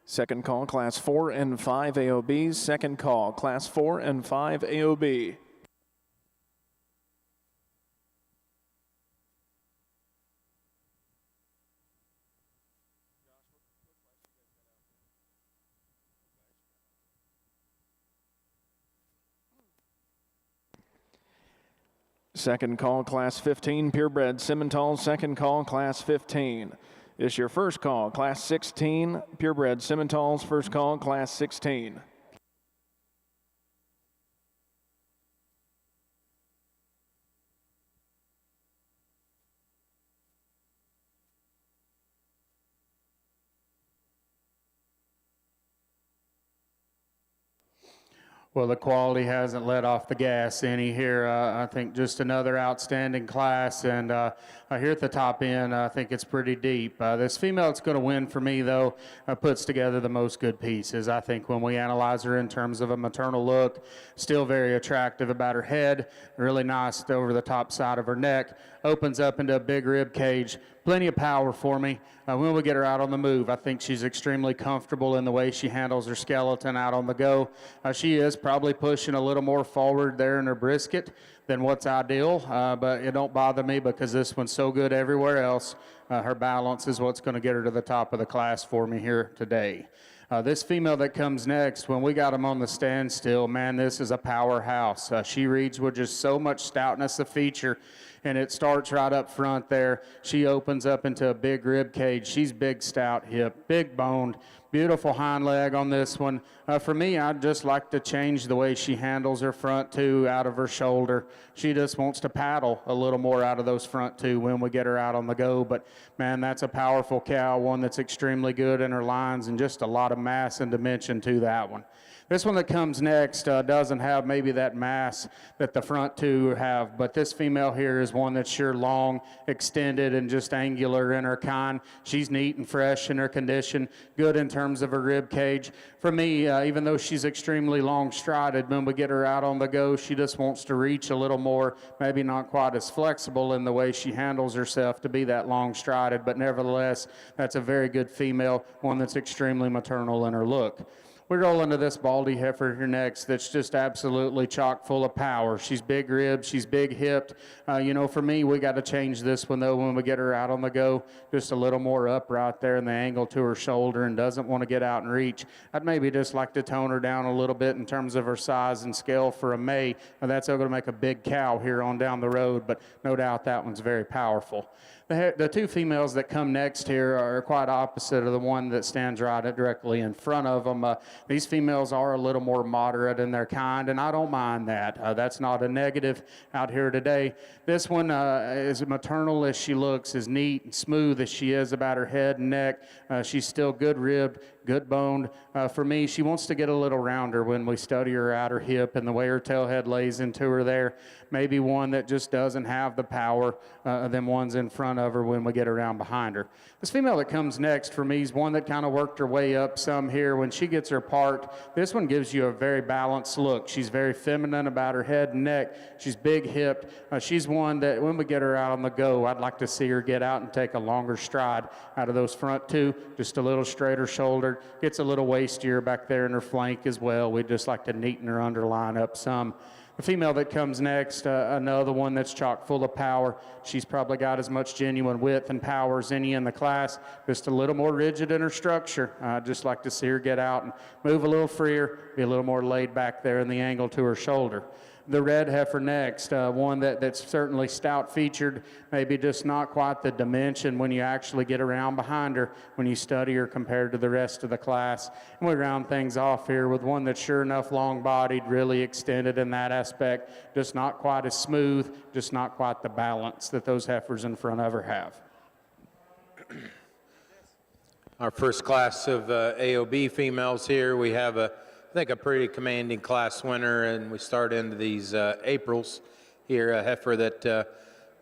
Second call, Class 4 and 5 AOBs. Second call, Class 4 and 5 AOB. Second call, Class 15, purebred Simmental. Second call, Class 15. This is your first call, Class 16, purebred Simmentals. First call, Class 16. Well, the quality hasn't let off the gas any here. I think just another outstanding class, and here at the top end, I think it's pretty deep. This female that's going to win for me, though, puts together the most good pieces. I think when we analyze her in terms of a maternal look, still very attractive about her head, really nice over the top side of her neck, opens up into a big rib cage, plenty of power for me. When we get her out on the move, I think she's extremely comfortable in the way she handles her skeleton out on the go. She is probably pushing a little more forward there in her brisket than what's ideal, but it don't bother me because this one's so good everywhere else. Her balance is what's going to get her to the top of the class for me here today. This female that comes next, when we got them on the standstill, man, this is a powerhouse. She reads with just so much stoutness of feature, and it starts right up front there. She opens up into a big rib cage. She's big, stout hip, big boned, beautiful hind leg on this one. For me, I'd just like to change the way she handles her front two out of her shoulder. She just wants to paddle a little more out of those front two when we get her out on the go. But, man, that's a powerful cow, one that's extremely good in her lines and just a lot of mass and dimension to that one. This one that comes next doesn't have maybe that mass that the front two have, but this female here is one that's sure long, extended, and just angular in her kind. She's neat and fresh in her condition, good in terms of her rib cage. For me, even though she's extremely long-strided, when we get her out on the go, she just wants to reach a little more, maybe not quite as flexible in the way she handles herself to be that long-strided, but nevertheless, that's a very good female, one that's extremely maternal in her look. We roll into this baldy heifer here next that's just absolutely chock full of power. She's big ribbed, she's big hipped. You know, for me, we got to change this one, though, when we get her out on the go, just a little more upright there in the angle to her shoulder and doesn't want to get out and reach. I'd maybe just like to tone her down a little bit in terms of her size and scale for a May. That's going to make a big cow here on down the road, but no doubt that one's very powerful. The two females that come next here are quite opposite of the one that stands right directly in front of them. These females are a little more moderate in their kind, and I don't mind that. That's not a negative out here today. This one is maternal as she looks, as neat and smooth as she is about her head and neck. She's still good ribbed, good boned. For me, she wants to get a little rounder when we study her outer hip and the way her tail head lays into her there. Maybe one that just doesn't have the power than ones in front of her when we get around behind her. This female that comes next for me is one that kind of worked her way up some here. When she gets her part, this one gives you a very balanced look. She's very feminine about her head and neck. She's big hipped. She's one that when we get her out on the go, I'd like to see her get out and take a longer stride out of those front two, just a little straighter shouldered. Gets a little waistier back there in her flank as well. We'd just like to neaten her underline up some. The female that comes next, another one that's chock full of power. She's probably got as much genuine width and power as any in the class, just a little more rigid in her structure. I'd just like to see her get out and move a little freer, be a little more laid back there in the angle to her shoulder. The red heifer next, one that's certainly stout featured, maybe just not quite the dimension when you actually get around behind her, when you study her compared to the rest of the class. And we round things off here with one that's sure enough long-bodied, really extended in that aspect, just not quite as smooth, just not quite the balance that those heifers in front of her have. Our first class of AOB females here, we have I think a pretty commanding class winner, and we start into these Aprils here, a heifer that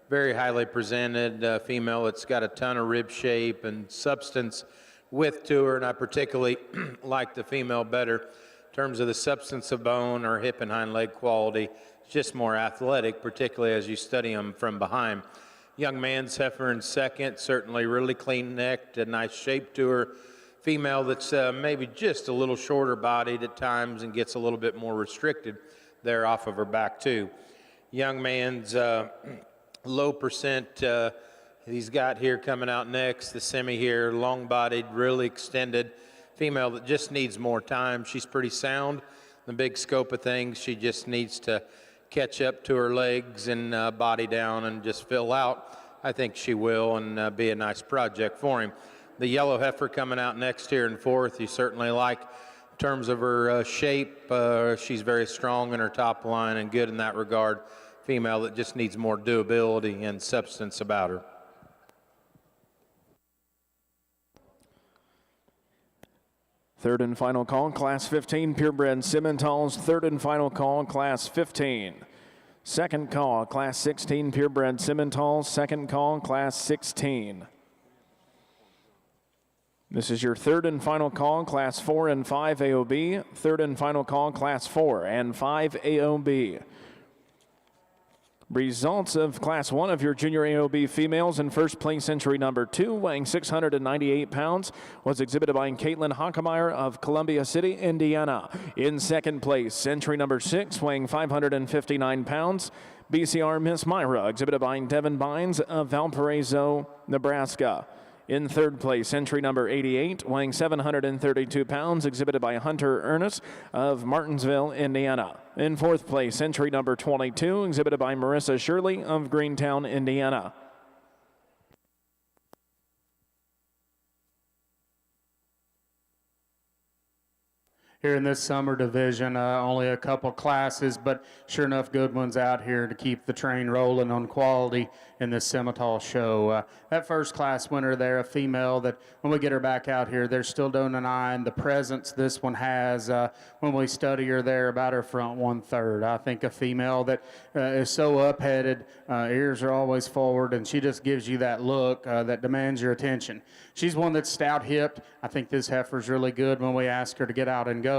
very highly presented, female that's got a ton of rib shape and substance width to her, and I particularly like the female better in terms of the substance of bone or hip and hind leg quality. It's just more athletic, particularly as you study them from behind. Young man's heifer in second, certainly really clean necked, a nice shape to her. female that's maybe just a little shorter bodied at times and gets a little bit more restricted there off of her back too. Young man's low percent he's got here coming out next, the semi here, long bodied, really extended female that just needs more time. She's pretty sound in the big scope of things. She just needs to catch up to her legs and body down and just fill out. I think she will, and be a nice project for him. The yellow heifer coming out next here in fourth, you certainly like in terms of her shape. She's very strong in her top line and good in that regard. Female that just needs more doability and substance about her. Third and final call, Class 15, purebred Simmentals. Third and final call, Class 15. Second call, Class 16, purebred Simmentals. Second call, Class 16. This is your third and final call, Class 4 and 5 AOB. Third and final call, Class 4 and 5 AOB. Results of Class 1 of your junior AOB females. In first place, entry number 2, weighing 698 pounds, was exhibited by Caitlin Hockemeyer of Columbia City, Indiana. In second place, entry number 6, weighing 559 pounds, BCR Miss Myra, exhibited by Devin Bynes of Valparaiso, Nebraska. In third place, entry number 88, weighing 732 pounds, exhibited by Hunter Ernest of Martinsville, Indiana. In fourth place, entry number 22, exhibited by Marissa Shirley of Greentown, Indiana. Here in this summer division, only a couple classes, but sure enough, good ones out here to keep the train rolling on quality in this Simmental show. That first class winner there, a female that when we get her back out here, they're still don't deny the presence this one has when we study her there about her front 1/3. I think a female that is so up-headed, ears are always forward, and she just gives you that look that demands your attention. She's one that's stout-hipped. I think this heifer's really good when we ask her to get out and go.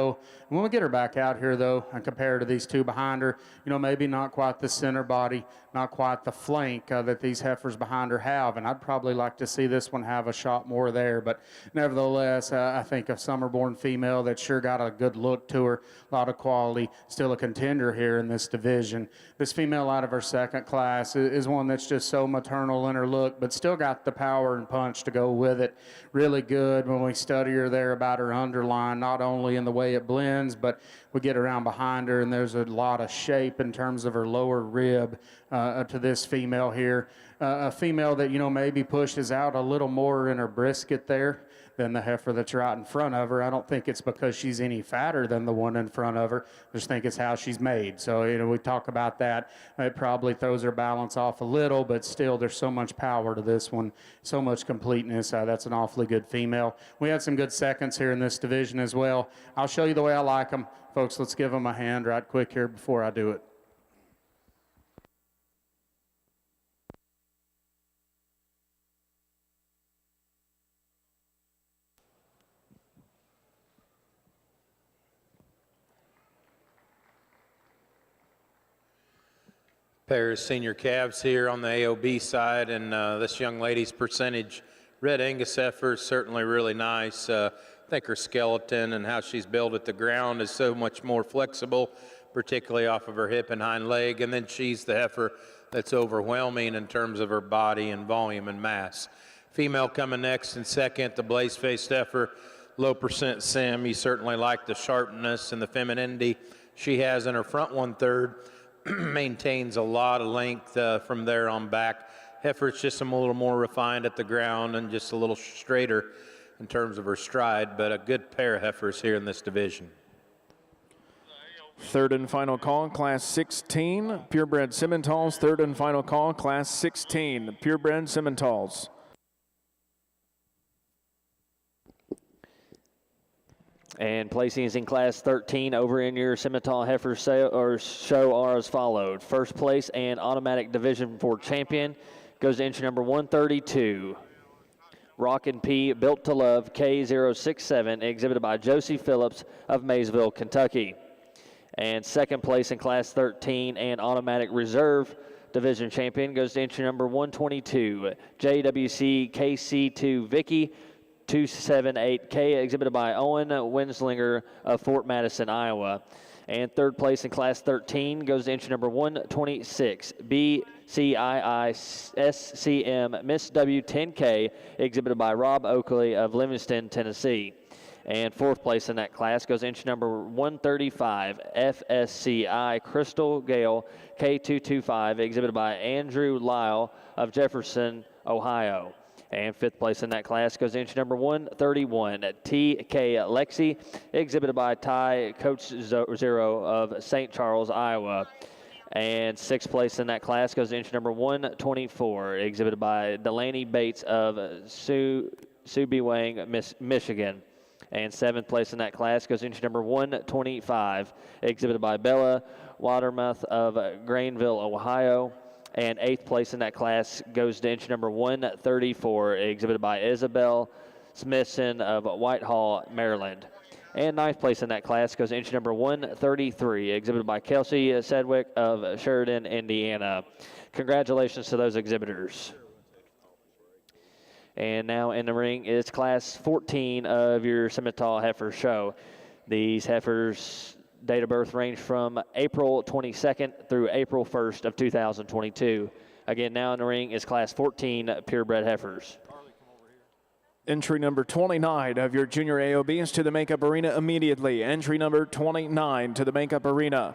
When we get her back out here, though, and compare her to these two behind her, you know, maybe not quite the center body, not quite the flank that these heifers behind her have, and I'd probably like to see this one have a shot more there. But nevertheless, I think a summer-born female that sure got a good look to her, a lot of quality, still a contender here in this division. This female out of her second class is one that's just so maternal in her look, but still got the power and punch to go with it. Really good when we study her there about her underline, not only in the way it blends, but we get around behind her and there's a lot of shape in terms of her lower rib to this female here. A female that, you know, maybe pushes out a little more in her brisket there than the heifer that's right in front of her. I don't think it's because she's any fatter than the one in front of her. I just think it's how she's made. So, you know, we talk about that. It probably throws her balance off a little, but still there's so much power to this one, so much completeness. That's an awfully good female. We had some good seconds here in this division as well. I'll show you the way I like them. Folks, let's give them a hand right quick here before I do it. Pair of senior calves here on the AOB side, and this young lady's percentage red Angus heifer is certainly really nice. I think her skeleton and how she's built at the ground is so much more flexible, particularly off of her hip and hind leg, and then she's the heifer that's overwhelming in terms of her body and volume and mass. Female coming next in second, the blaze-faced heifer, low percent sim. You certainly like the sharpness and the femininity she has in her front 1/3. Maintains a lot of length from there on back. Heifer's just a little more refined at the ground and just a little straighter in terms of her stride, but a good pair of heifers here in this division. Third and final call, Class 16, purebred Simmentals. Third and final call, Class 16, purebred Simmentals. And placings in Class 13 over in your Simmental Heifer show are as followed. First place and automatic Division 4 champion goes to entry number 132. Rockin' P Built to Love K067, exhibited by Josie Phillips of Maysville, Kentucky. And second place in Class 13 and automatic reserve division champion goes to entry number 122. JWC KC2 Vicky 278K, exhibited by Owen Winslinger of Fort Madison, Iowa. And third place in Class 13 goes to entry number 126, BCII SCM Miss W 10K, exhibited by Rob Oakley of Livingston, Tennessee. And fourth place in that class goes entry number 135, FSCI Crystal Gale K225, exhibited by Andrew Lyle of Jefferson, Ohio. And fifth place in that class goes entry number 131, TK Lexi, exhibited by Ty Coach Zero of St. Charles, Iowa. And sixth place in that class goes entry number 124, exhibited by Delaney Bates of Subiwang, Michigan. And seventh place in that class goes entry number 125, exhibited by Bella Watermouth of Grainville, Ohio. And eighth place in that class goes to entry number 134, exhibited by Isabel Smithson of Whitehall, Maryland. And ninth place in that class goes to entry number 133, exhibited by Kelsey Sedgwick of Sheridan, Indiana. Congratulations to those exhibitors. And now in the ring is Class 14 of your Simmental Heifer show. These heifers' date of birth range from April 22nd through April 1st of 2022. Again, now in the ring is Class 14 purebred heifers. Entry number 29 of your junior AOB is to the makeup arena immediately. Entry number 29 to the makeup arena.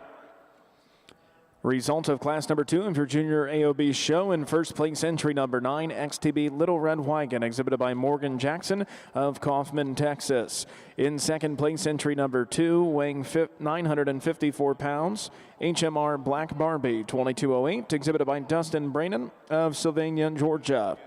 Result of class number 2 of your junior AOB show. In first place, entry number 9, XTB Little Red Wagon, exhibited by Morgan Jackson of Kaufman, Texas. In second place, entry number 2, weighing 954 pounds, HMR Black Barbie 2208, exhibited by Dustin Brannon of Sylvania, Georgia.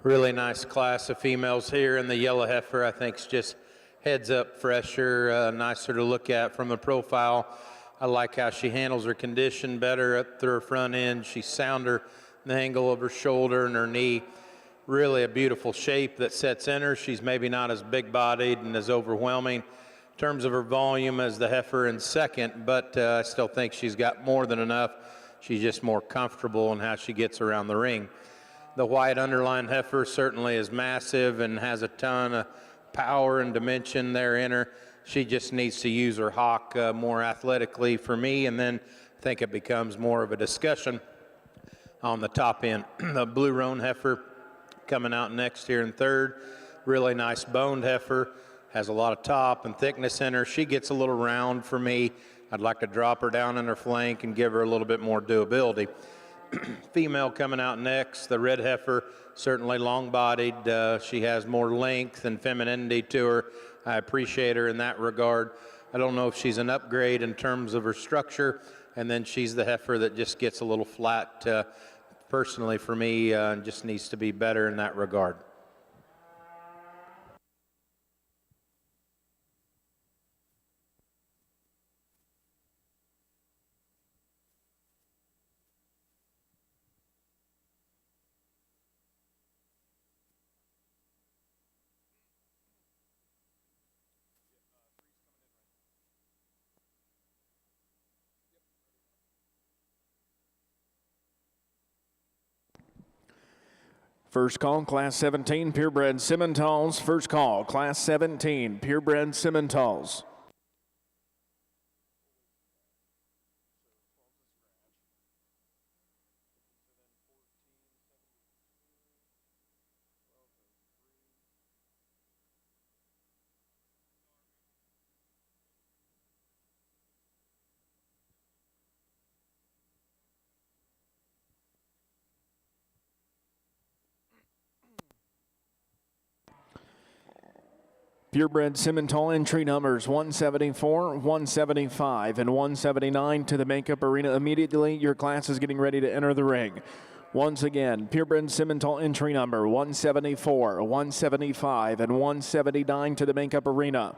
Really nice class of females here, and the yellow heifer I think is just heads up fresher, nicer to look at from the profile. I like how she handles her condition better up through her front end. She's sounder in the angle of her shoulder and her knee. Really a beautiful shape that sets in her. She's maybe not as big bodied and as overwhelming in terms of her volume as the heifer in second, but I still think she's got more than enough. She's just more comfortable in how she gets around the ring. The white underline heifer certainly is massive and has a ton of power and dimension there in her. She just needs to use her hock more athletically for me, and then I think it becomes more of a discussion on the top end. The blue roan heifer coming out next here in third. Really nice boned heifer, has a lot of top and thickness in her. She gets a little round for me. I'd like to drop her down in her flank and give her a little bit more doability. Female coming out next, the red heifer, certainly long-bodied. She has more length and femininity to her. I appreciate her in that regard. I don't know if she's an upgrade in terms of her structure, and then she's the heifer that just gets a little flat personally for me, and just needs to be better in that regard. First call, Class 17, purebred Simmentals. First call, Class 17, purebred Simmentals. Purebred Simmental entry numbers 174, 175, and 179 to the makeup arena immediately. Your class is getting ready to enter the ring. Once again, purebred Simmental entry number 174, 175, and 179 to the makeup arena.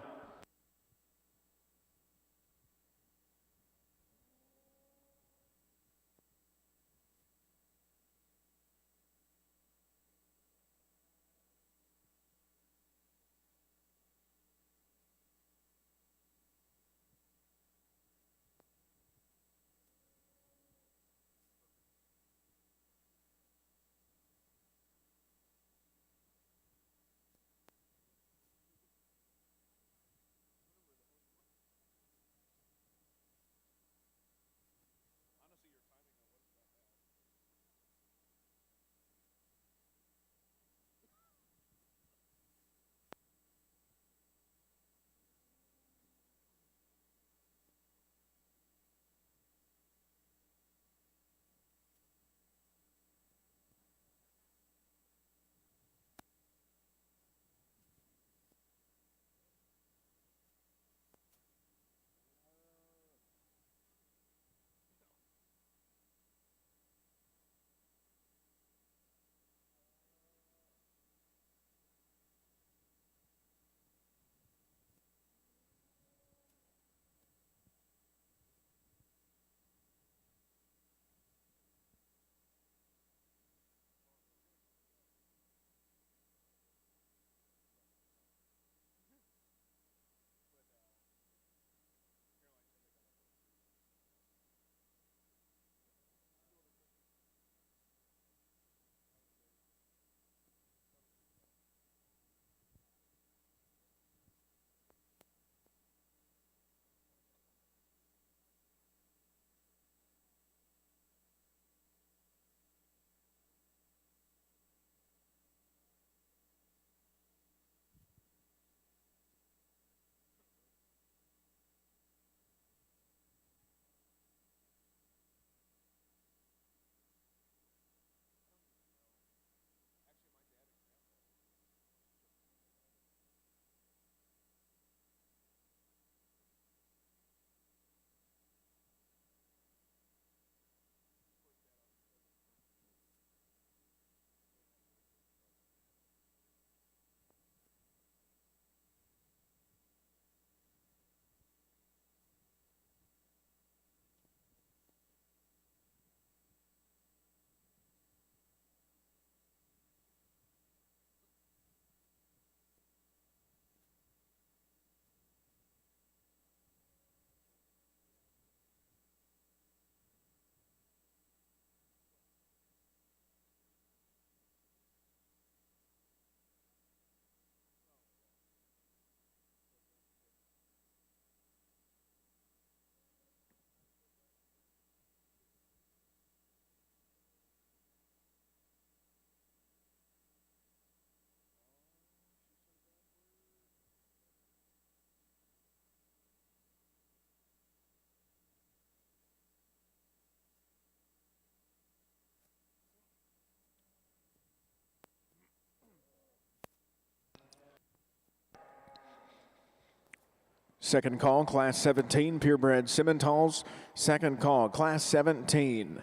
Second call, Class 17, purebred Simmentals. Second call, Class 17.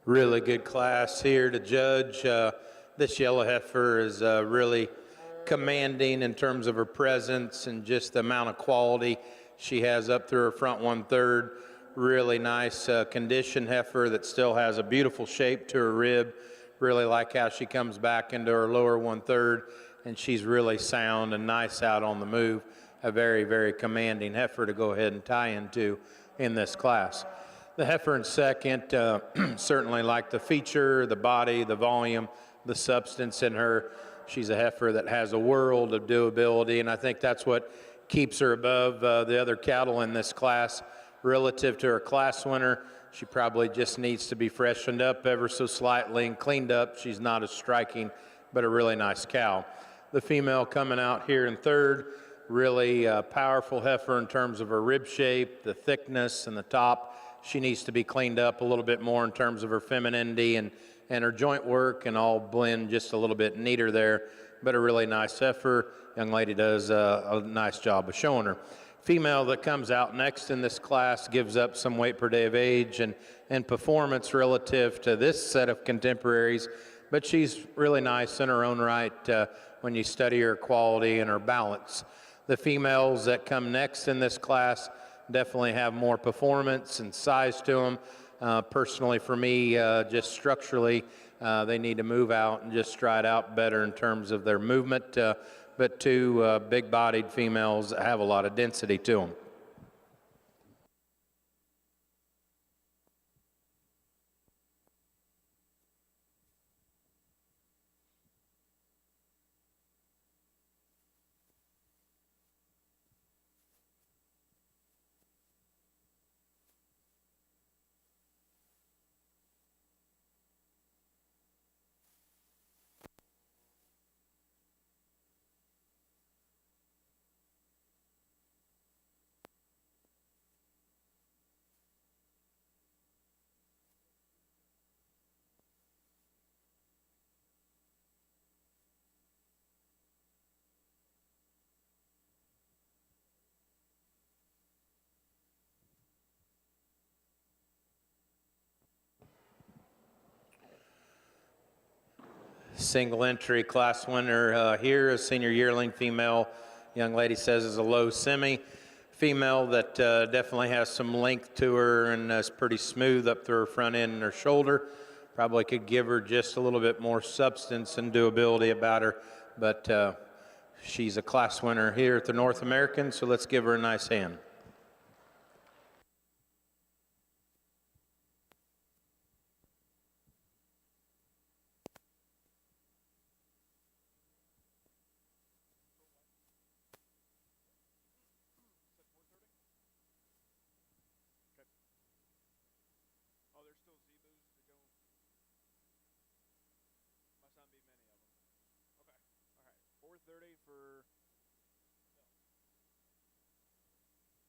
Really good class here to judge. This yellow heifer is really commanding in terms of her presence and just the amount of quality she has up through her front 1/3. really nice conditioned heifer that still has a beautiful shape to her rib. Really like how she comes back into her lower 1/3, and she's really sound and nice out on the move. A very, very commanding heifer to go ahead and tie into in this class. The heifer in second, certainly like the feature, the body, the volume, the substance in her. She's a heifer that has a world of doability, and I think that's what keeps her above the other cattle in this class. Relative to her class winner, she probably just needs to be freshened up ever so slightly and cleaned up. She's not as striking, but a really nice cow. The female coming out here in third, really powerful heifer in terms of her rib shape, the thickness, and the top. She needs to be cleaned up a little bit more in terms of her femininity and her joint work, and all blend just a little bit neater there, but a really nice heifer. Young lady does a nice job of showing her. Female that comes out next in this class gives up some weight per day of age and performance relative to this set of contemporaries, but she's really nice in her own right when you study her quality and her balance. The females that come next in this class definitely have more performance and size to them. Personally, for me, just structurally, they need to move out and just stride out better in terms of their movement, but two big-bodied females that have a lot of density to them. Single entry class winner here, a senior yearling female. Young lady says is a low semi. Female that definitely has some length to her and is pretty smooth up through her front end and her shoulder. Probably could give her just a little bit more substance and doability about her, but she's a class winner here at the North American, so let's give her a nice hand. Oh, there's still Zebus to go. Must not be many of them. Okay. All right. 4:30 for. Yeah, because it's. Okay.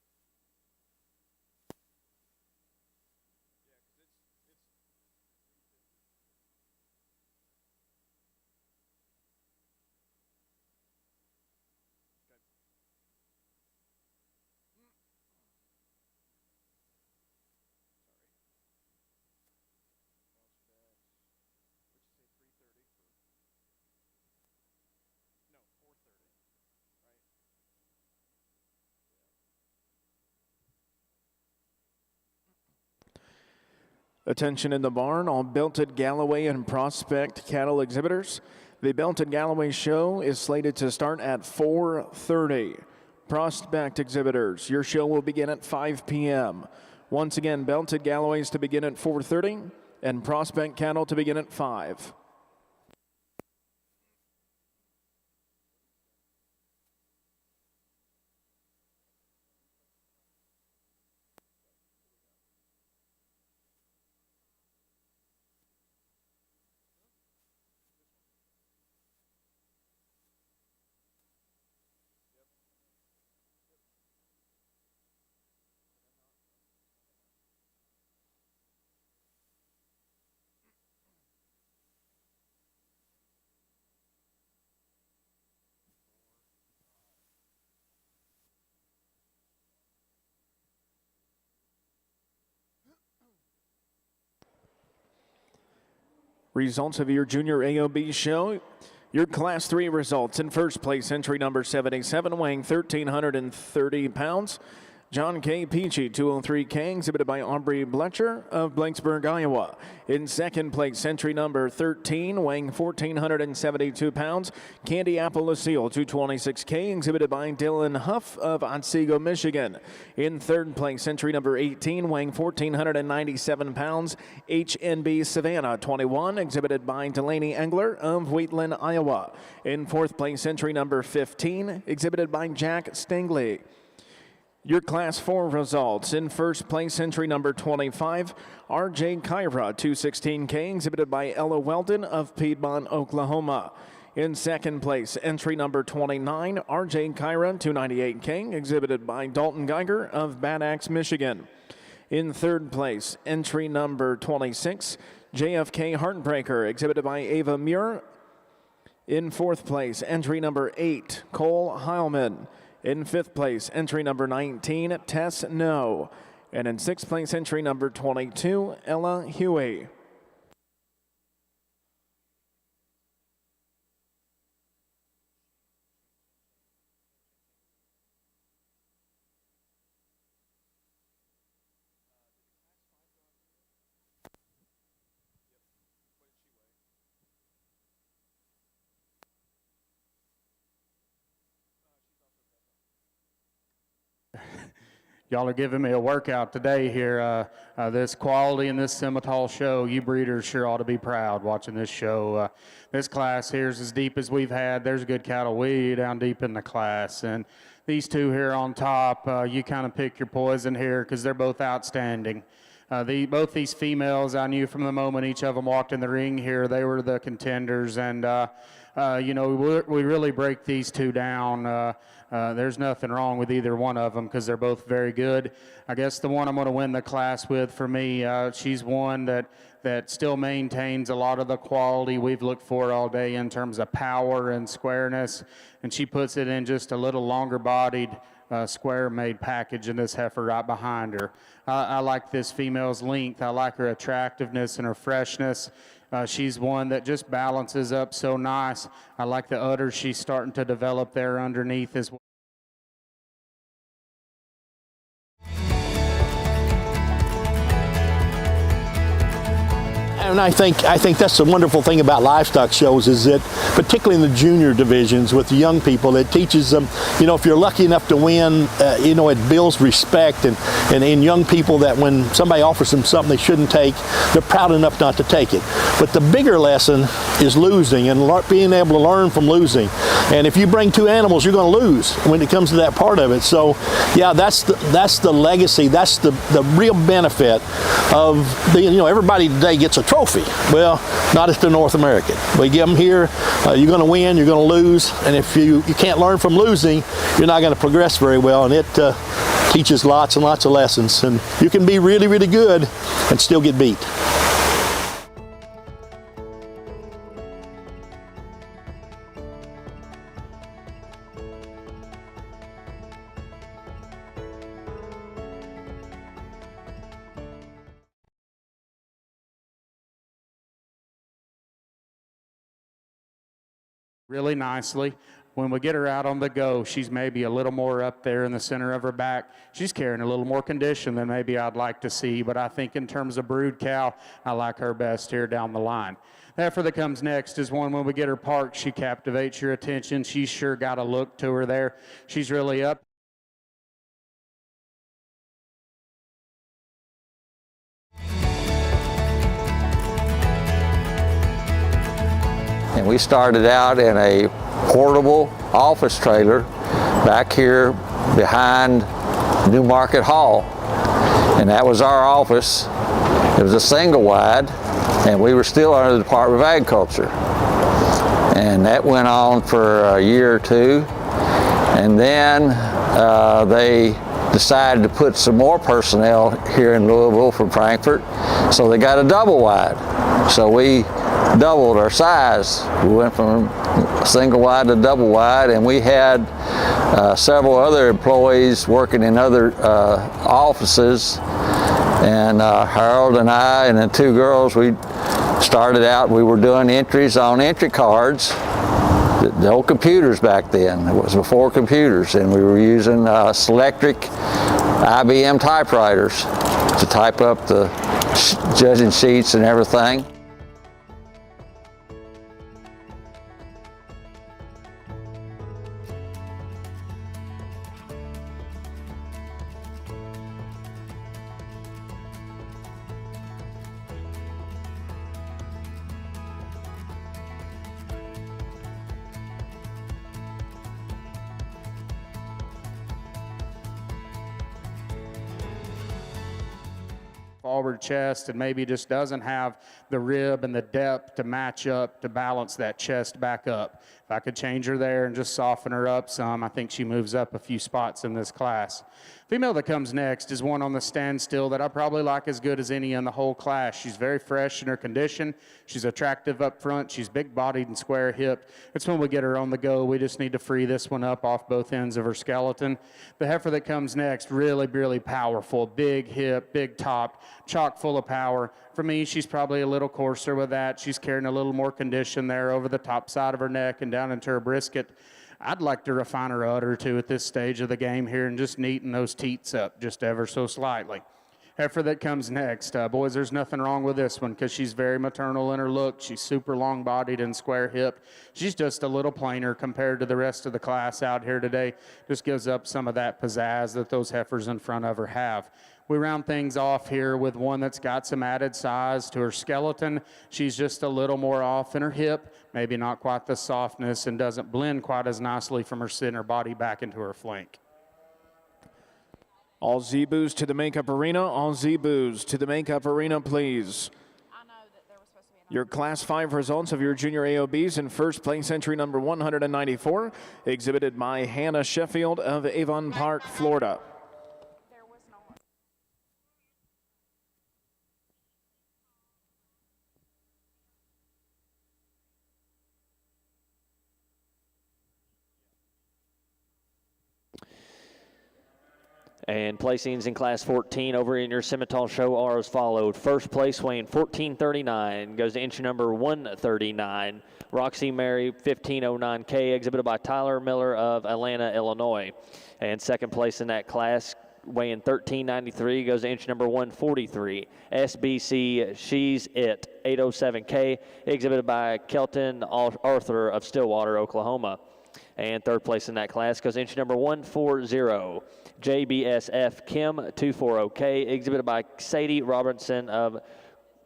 Sorry. What'd you say? 3:30 for. No, 4:30. Right. Attention in the barn, all Belted Galloway and Prospect cattle exhibitors. The Belted Galloway show is slated to start at 4:30. Prospect exhibitors, your show will begin at 5 p.m. Once again, Belted Galloways to begin at 4:30 and Prospect cattle to begin at 5. Results of your junior AOB show. Your Class 3 results. In first place, entry number 77, weighing 1,330 pounds, John K. Peachy, 203K, exhibited by Aubrey Bletcher of Blanksburg, Iowa. In second place, entry number 13, weighing 1,472 pounds, Candy Apple Lucille, 226K, exhibited by Dylan Huff of Otsego, Michigan. In third place, entry number 18, weighing 1,497 pounds, HNB Savannah, 21, exhibited by Delaney Engler of Wheatland, Iowa. In fourth place, entry number 15, exhibited by Jack Stingley. Your Class 4 results. In first place, entry number 25, RJ Kyra, 216K, exhibited by Ella Weldon of Piedmont, Oklahoma. In second place, entry number 29, RJ Kyra, 298K, exhibited by Dalton Geiger of Bad Axe, Michigan. In third place, entry number 26, JFK Heartbreaker, exhibited by Ava Muir. In fourth place, entry number 8, Cole Heilman. In fifth place, entry number 19, Tess No. And in sixth place, entry number 22, Ella Huey. Y'all are giving me a workout today here. This quality in this Simmental show, you breeders sure ought to be proud watching this show. This class here is as deep as we've had. There's a good cattle way down deep in the class. And these two here on top, you kind of pick your poison here because they're both outstanding. Both these females, I knew from the moment each of them walked in the ring here, they were the contenders. And, you know, we really break these two down. There's nothing wrong with either one of them because they're both very good. I guess the one I'm going to win the class with, for me, she's one that still maintains a lot of the quality we've looked for all day in terms of power and squareness, and she puts it in just a little longer bodied square-made package in this heifer right behind her. I like this female's length. I like her attractiveness and her freshness. She's one that just balances up so nice. I like the udders she's starting to develop there underneath as well. And I think that's the wonderful thing about livestock shows is that, particularly in the junior divisions with the young people, it teaches them, you know, if you're lucky enough to win, you know, it builds respect and in young people that when somebody offers them something they shouldn't take, they're proud enough not to take it. But the bigger lesson is losing and being able to learn from losing. And if you bring two animals, you're going to lose when it comes to that part of it. So, yeah, that's the legacy. That's the real benefit of you know, everybody today gets a trophy. Well, not at the North American. We give them here, you're going to win, you're going to lose, and if you can't learn from losing, you're not going to progress very well, and it teaches lots and lots of lessons, and you can be really, really good and still get beat. Really nicely. When we get her out on the go, she's maybe a little more up there in the center of her back. She's carrying a little more condition than maybe I'd like to see, but I think in terms of brood cow, I like her best here down the line. The heifer that comes next is one when we get her parked, she captivates your attention. She's sure got a look to her there. She's really up. And we started out in a portable office trailer back here behind New Market Hall. And that was our office. It was a single wide, and we were still under the Department of Agriculture. And that went on for a year or two. And then they decided to put some more personnel here in Louisville from Frankfurt, so they got a double wide. So we doubled our size. We went from single wide to double wide, and we had several other employees working in other offices. And Harold and I and the two girls, we started out, we were doing entries on entry cards. The old computers back then, it was before computers, and we were using Selectric IBM typewriters to type up the judging sheets and everything. Forward chest and maybe just doesn't have the rib and the depth to match up to balance that chest back up. If I could change her there and just soften her up some, I think she moves up a few spots in this class. Female that comes next is one on the standstill that I probably like as good as any in the whole class. She's very fresh in her condition. She's attractive up front. She's big-bodied and square-hipped. It's when we get her on the go. We just need to free this one up off both ends of her skeleton. The heifer that comes next, really, really powerful. Big hip, big top, chock full of power. For me, she's probably a little coarser with that. She's carrying a little more condition there over the top side of her neck and down into her brisket. I'd like to refine her udder or two at this stage of the game here and just neaten those teats up just ever so slightly. Heifer that comes next, boys, there's nothing wrong with this one because she's very maternal in her look. She's super long-bodied and square-hipped. She's just a little plainer compared to the rest of the class out here today. Just gives up some of that pizzazz that those heifers in front of her have. We round things off here with one that's got some added size to her skeleton. She's just a little more off in her hip, maybe not quite the softness, and doesn't blend quite as nicely from her center body back into her flank. All Zebus to the makeup arena. All Zebus to the makeup arena, please. Your Class 5 results of your junior AOBs in first place entry number 194, exhibited by Hannah Sheffield of Avon Park, Florida. And placings in Class 14 over in your Simmental show are as followed. First place weighing 1439 goes to entry number 139. Roxy Mary 1509K, exhibited by Tyler Miller of Atlanta, Illinois. And second place in that class weighing 1393 goes to entry number 143. SBC She's It 807K, exhibited by Kelton Arthur of Stillwater, Oklahoma. And third place in that class goes entry number 140. JBSF Kim 240K, exhibited by Sadie Robertson of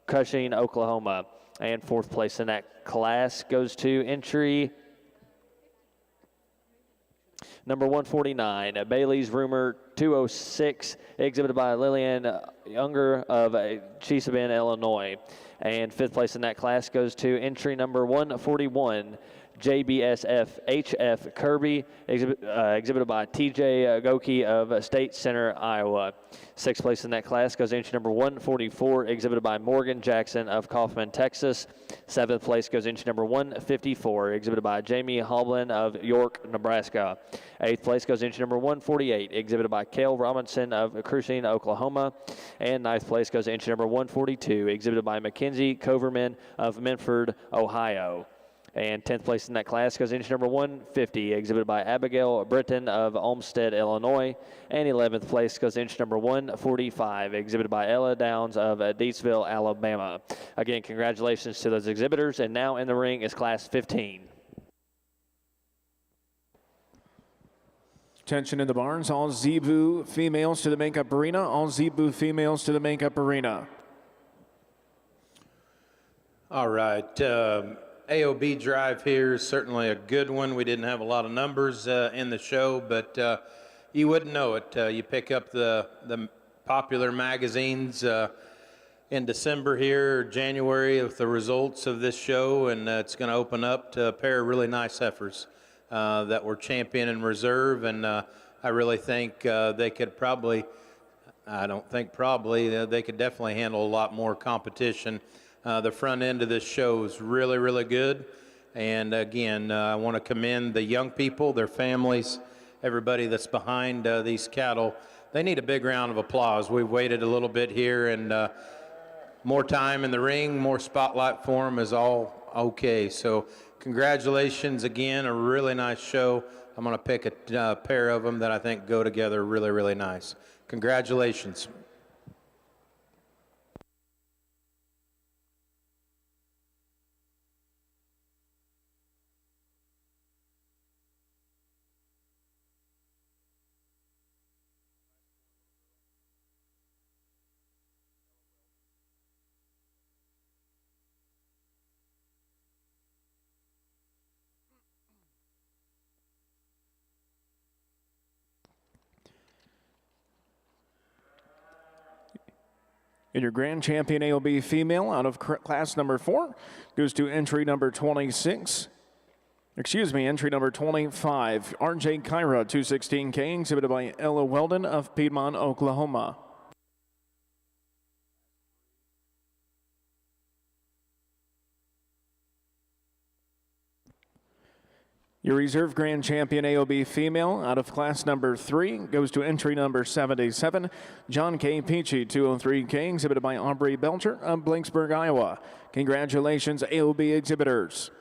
Cushing, Oklahoma. And fourth place in that class goes to entry number 149, Bailey's Rumor 206, exhibited by Lillian Younger of Chesapeake, Illinois. And fifth place in that class goes to entry number 141, JBSF HF Kirby, exhibited by TJ Goki of State Center, Iowa. Sixth place in that class goes entry number 144, exhibited by Morgan Jackson of Kaufman, Texas. Seventh place goes entry number 154, exhibited by Jamie Hoblin of York, Nebraska. Eighth place goes entry number 148, exhibited by Cale Robinson of Cushing, Oklahoma. And ninth place goes entry number 142, exhibited by Mackenzie Coverman of Menford, Ohio. And 10th place in that class goes entry number 150, exhibited by Abigail Britton of Olmsted, Illinois. And 11th place goes entry number 145, exhibited by Ella Downs of Deatsville, Alabama. Again, congratulations to those exhibitors. And now in the ring is Class 15. Attention in the barns. All Zebu females to the makeup arena. All Zebu females to the makeup arena. All right. AOB drive here is certainly a good one. We didn't have a lot of numbers in the show, but you wouldn't know it. You pick up the popular magazines in December here, or January, with the results of this show, and it's going to open up to a pair of really nice heifers that were champion in reserve, and I really think they could probably, I don't think probably, they could definitely handle a lot more competition. The front end of this show is really, really good. And again, I want to commend the young people, their families, everybody that's behind these cattle. They need a big round of applause. We've waited a little bit here, and more time in the ring, more spotlight for them is all okay. So congratulations again, a really nice show. I'm going to pick a pair of them that I think go together really, really nice. Congratulations. And your grand champion AOB female out of class number 4 goes to entry number 26. Entry number 25, RJ Kyra, 216K, exhibited by Ella Weldon of Piedmont, Oklahoma. Your reserve grand champion AOB female out of class number 3 goes to entry number 77, John K. Peachy, 203K, exhibited by Aubrey Belcher of Blanksburg, Iowa. Congratulations, AOB exhibitors.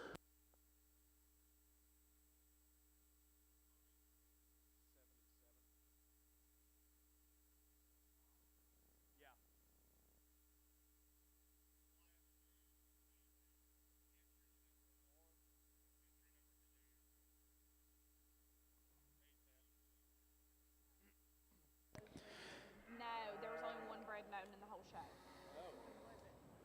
There was only one bread known in the whole show.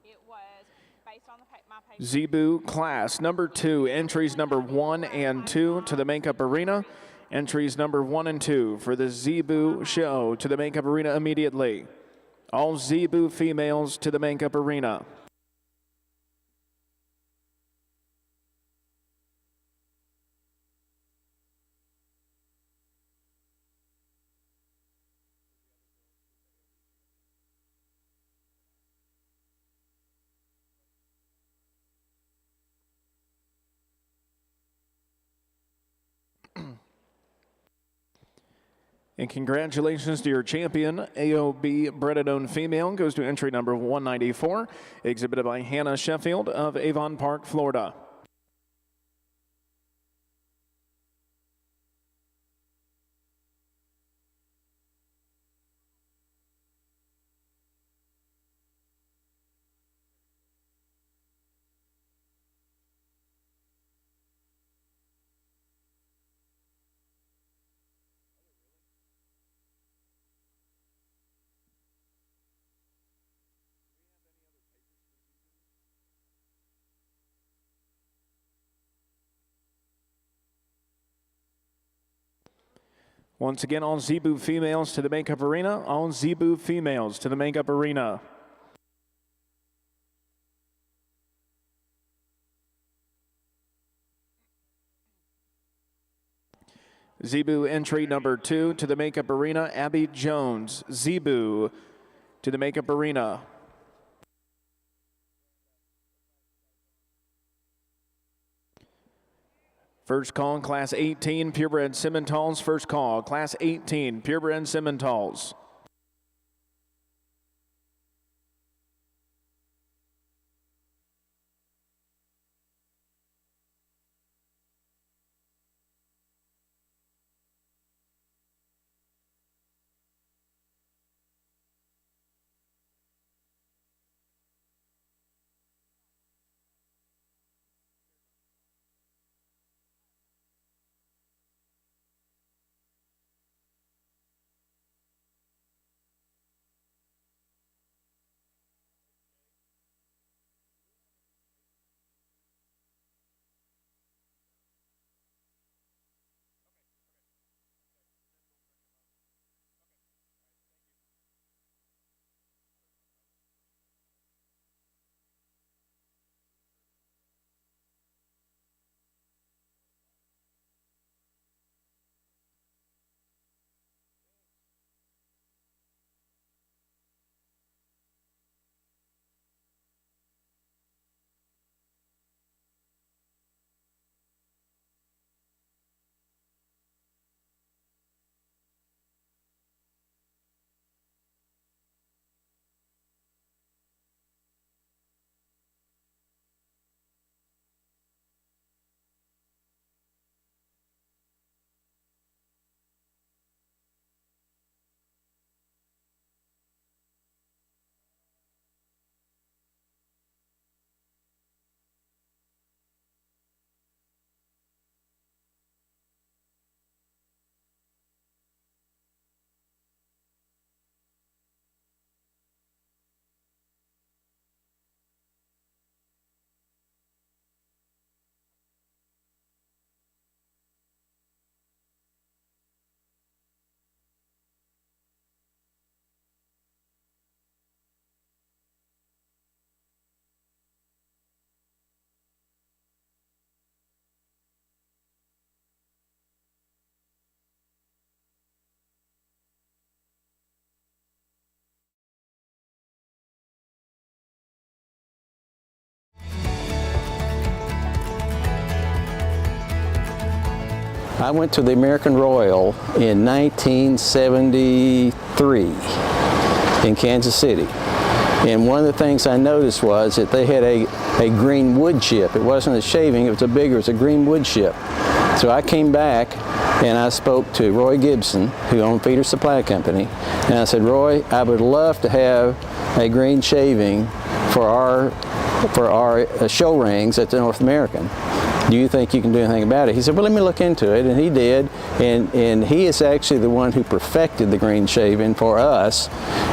It was based on my paper. Zebu class number 2, entries number 1 and 2 to the makeup arena. Entries number 1 and 2 for the Zebu show to the makeup arena immediately. All Zebu females to the makeup arena. And congratulations to your champion, AOB Bred-and-Owned female, goes to entry number 194, exhibited by Hannah Sheffield of Avon Park, Florida. Once again, all Zebu females to the makeup arena. All Zebu females to the makeup arena. Zebu entry number 2 to the makeup arena, Abby Jones. Zebu to the makeup arena. First call, Class 18, purebred Simmentals. First call, Class 18, purebred Simmentals. I went to the American Royal in 1973 in Kansas City. And one of the things I noticed was that they had a green wood chip. It wasn't a shaving, it was a green wood chip. So I came back and I spoke to Roy Gibson, who owned Feeder Supply Company, and I said, Roy, I would love to have a green shaving for our show rings at the North American. Do you think you can do anything about it? He said, well, let me look into it, and he did, and he is actually the one who perfected the green shaving for us,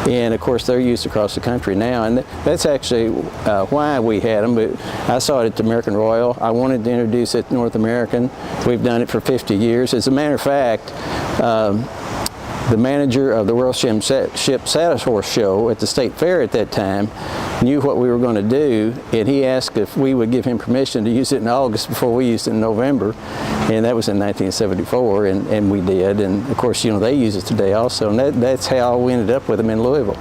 and of course they're used across the country now, and that's actually why we had them. But I saw it at the American Royal. I wanted to introduce it to North American. We've done it for 50 years. As a matter of fact, the manager of the World Ship Saddle Horse Show at the State Fair at that time knew what we were going to do, and he asked if we would give him permission to use it in August before we used it in November, and that was in 1974, and we did. And of course, you know, they use it today also, and that's how we ended up with them in Louisville.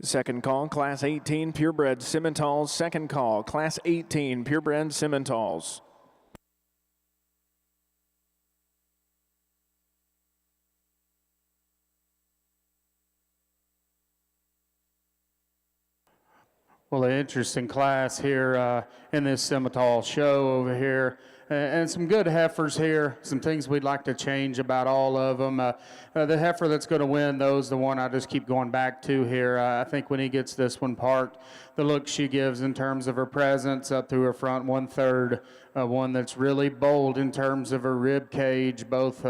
Second call, Class 18 Purebred Simmentals. Second call, Class 18 Purebred Simmentals. Well, an interesting class here in this Simmental show over here. And some good heifers here, some things we'd like to change about all of them. The heifer that's going to win those, the one I just keep going back to here, I think when he gets this one parked, the look she gives in terms of her presence up through her front 1/3. One that's really bold in terms of her rib cage, both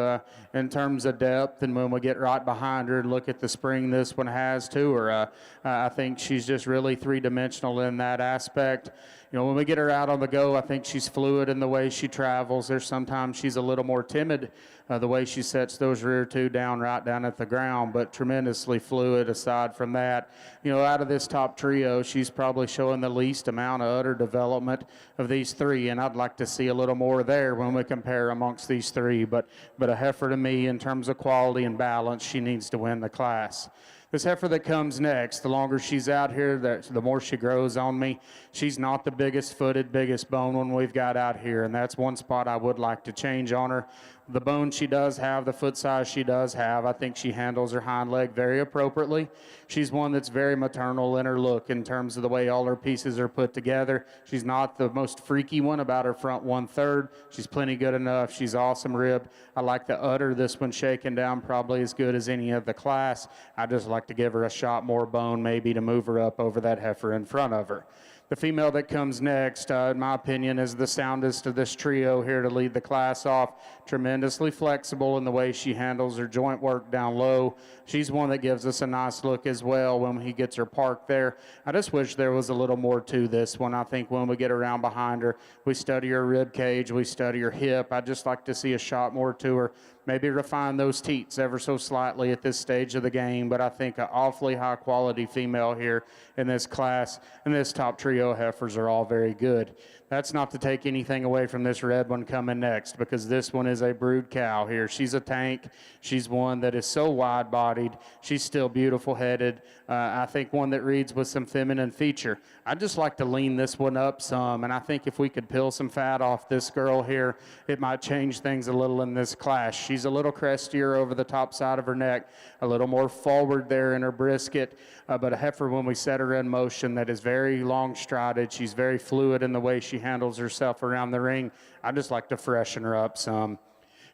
in terms of depth, and when we get right behind her, look at the spring this one has to her. I think she's just really three-dimensional in that aspect. You know, when we get her out on the go, I think she's fluid in the way she travels. There's sometimes she's a little more timid, the way she sets those rear two down right down at the ground, but tremendously fluid aside from that. You know, out of this top trio, she's probably showing the least amount of udder development of these three, and I'd like to see a little more there when we compare amongst these three. But a heifer to me, in terms of quality and balance, she needs to win the class. This heifer that comes next, the longer she's out here, the more she grows on me. She's not the biggest footed, biggest bone one we've got out here, and that's one spot I would like to change on her. The bone she does have, the foot size she does have, I think she handles her hind leg very appropriately. She's one that's very maternal in her look in terms of the way all her pieces are put together. She's not the most freaky one about her front 1/3. She's plenty good enough. She's awesome ribbed. I like the udder. This one shaken down probably as good as any of the class. I just like to give her a shot more bone maybe to move her up over that heifer in front of her. The female that comes next, in my opinion, is the soundest of this trio here to lead the class off. Tremendously flexible in the way she handles her joint work down low. She's one that gives us a nice look as well when he gets her parked there. I just wish there was a little more to this one. I think when we get around behind her, we study her rib cage, we study her hip. I'd just like to see a shot more to her. Maybe refine those teats ever so slightly at this stage of the game, but I think an awfully high-quality female here in this class, and this top trio heifers are all very good. That's not to take anything away from this red one coming next, because this one is a brood cow here. She's a tank. She's one that is so wide-bodied. She's still beautiful-headed. I think one that reads with some feminine feature. I'd just like to lean this one up some, and I think if we could peel some fat off this girl here, it might change things a little in this class. She's a little crestier over the top side of her neck, a little more forward there in her brisket, but a heifer when we set her in motion that is very long-strided. She's very fluid in the way she handles herself around the ring. I just like to freshen her up some.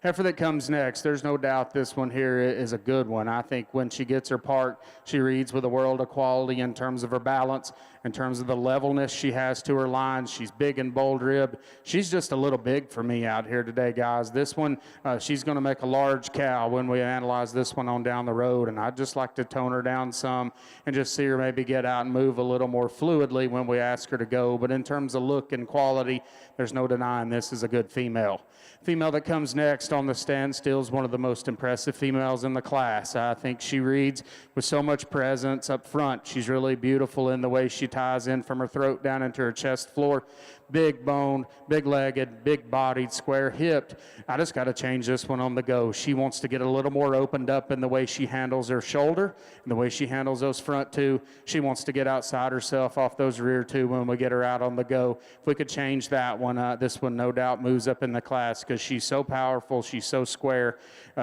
Heifer that comes next, there's no doubt this one here is a good one. I think when she gets her parked, she reads with a world of quality in terms of her balance, in terms of the levelness she has to her lines. She's big and bold ribbed. She's just a little big for me out here today, guys. This one, she's going to make a large cow when we analyze this one on down the road, and I'd just like to tone her down some and just see her maybe get out and move a little more fluidly when we ask her to go. But in terms of look and quality, there's no denying this is a good female. Female that comes next on the standstill is one of the most impressive females in the class. I think she reads with so much presence up front. She's really beautiful in the way she ties in from her throat down into her chest floor. Big boned, big legged, big bodied, square hipped. I just got to change this one on the go. She wants to get a little more opened up in the way she handles her shoulder and the way she handles those front two. She wants to get outside herself off those rear two when we get her out on the go. If we could change that one, this one no doubt moves up in the class because she's so powerful, she's so square,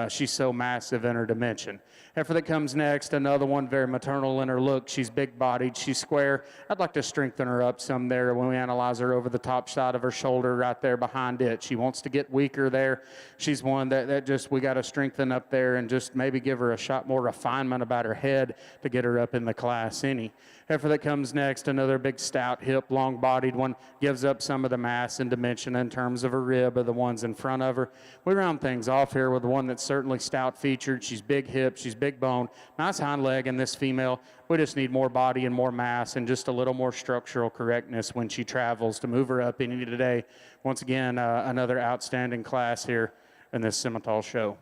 she's so massive in her dimension. Heifer that comes next, another one very maternal in her look. She's big-bodied, she's square. I'd like to strengthen her up some there when we analyze her over the top side of her shoulder right there behind it. She wants to get weaker there. She's one that just we got to strengthen up there and just maybe give her a shot more refinement about her head to get her up in the class any. Heifer that comes next, another big stout hip, long-bodied one, gives up some of the mass and dimension in terms of her rib of the ones in front of her. We round things off here with one that's certainly stout-featured. She's big hip, she's big bone, nice hind leg in this female. We just need more body and more mass and just a little more structural correctness when she travels to move her up any today. Once again, another outstanding class here in this Simmental show.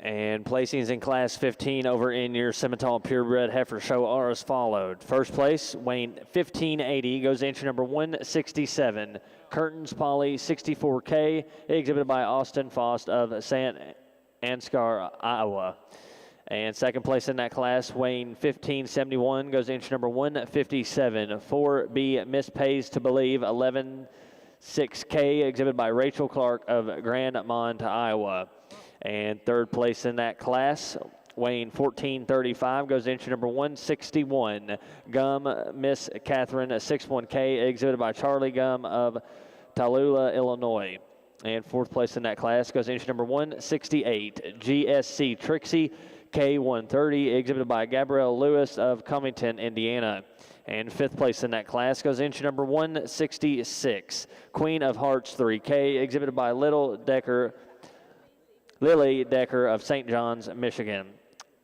And placings in Class 15 over in your Simmental Purebred Heifer Show are as followed. First place, weighing 1580, goes to entry number 167. Curtains Polly 64K, exhibited by Austin Faust of St. Ansgar, Iowa. And second place in that class, weighing 1571, goes to entry number 157. 4B Miss Pays to Believe 116K, exhibited by Rachel Clark of Grand Mont, Iowa. And third place in that class, weighing 1435, goes to entry number 161. Gum Miss Catherine 61K, exhibited by Charlie Gum of Tallulah, Illinois. And fourth place in that class goes to entry number 168. GSC Trixie K130, exhibited by Gabrielle Lewis of Cummington, Indiana. And fifth place in that class goes entry number 166, Queen of Hearts 3K, exhibited by Lily Decker of St. John's, Michigan.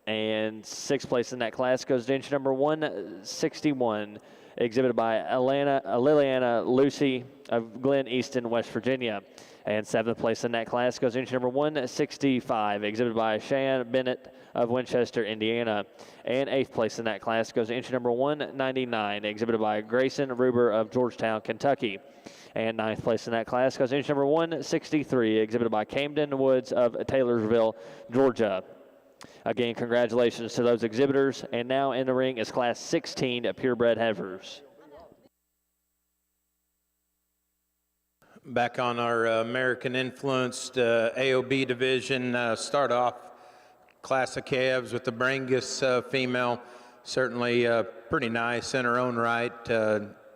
And sixth place in that class goes to entry number 161, exhibited by Liliana Lucy of Glen Easton, West Virginia. And seventh place in that class goes entry number 165, exhibited by Cheyenne Bennett of Winchester, Indiana. And eighth place in that class goes entry number 199, exhibited by Grayson Ruber of Georgetown, Kentucky. And ninth place in that class goes entry number 163, exhibited by Camden Woods of Taylorsville, Georgia. Again, congratulations to those exhibitors. And now in the ring is Class 16 purebred heifers. Back on our American-influenced AOB division, start off class of calves with the Brangus female. Certainly pretty nice in her own right,